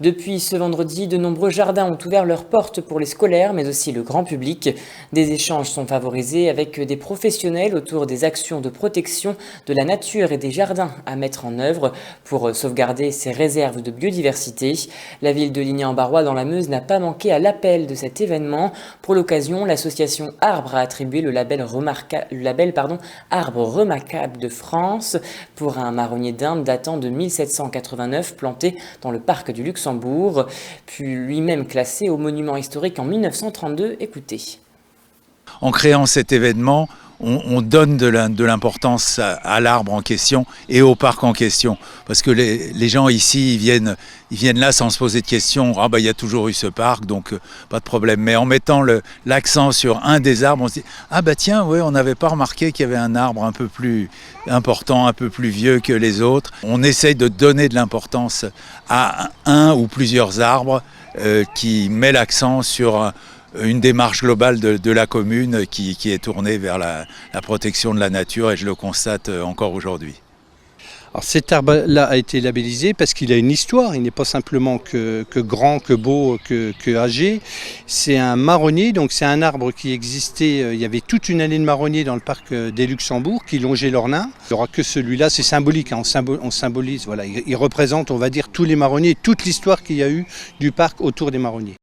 Depuis ce vendredi, de nombreux jardins ont ouvert leurs portes pour les scolaires, mais aussi le grand public. Des échanges sont favorisés avec des professionnels autour des actions de protection de la nature et des jardins à mettre en œuvre pour sauvegarder ces réserves de biodiversité. La ville de Ligny-en-Barrois dans la Meuse n'a pas manqué à l'appel de cet événement. Pour l'occasion, l'association Arbre a attribué le label Arbre remarquable de France pour un marronnier d'Inde datant de 1789 planté dans le parc du Luxembourg, puis lui-même classé au monument historique en 1932. Écoutez. En créant cet événement, on donne de l'importance à l'arbre en question et au parc en question. Parce que les gens ici, ils viennent là sans se poser de questions. Ah bah il y a toujours eu ce parc, donc pas de problème. Mais en mettant l'accent sur un des arbres, on se dit ah bah tiens, ouais, on n'avait pas remarqué qu'il y avait un arbre un peu plus important, un peu plus vieux que les autres. On essaye de donner de l'importance à un ou plusieurs arbres qui met l'accent sur une démarche globale de la commune qui est tournée vers la protection de la nature, et je le constate encore aujourd'hui. Alors cet arbre-là a été labellisé parce qu'il a une histoire, il n'est pas simplement que grand, que beau, que âgé. C'est un marronnier, donc c'est un arbre qui existait, il y avait toute une allée de marronniers dans le parc des Luxembourg qui longeait l'Ornain. Il n'y aura que celui-là, c'est symbolique, hein, on symbolise, voilà, il représente, on va dire, tous les marronniers, toute l'histoire qu'il y a eu du parc autour des marronniers.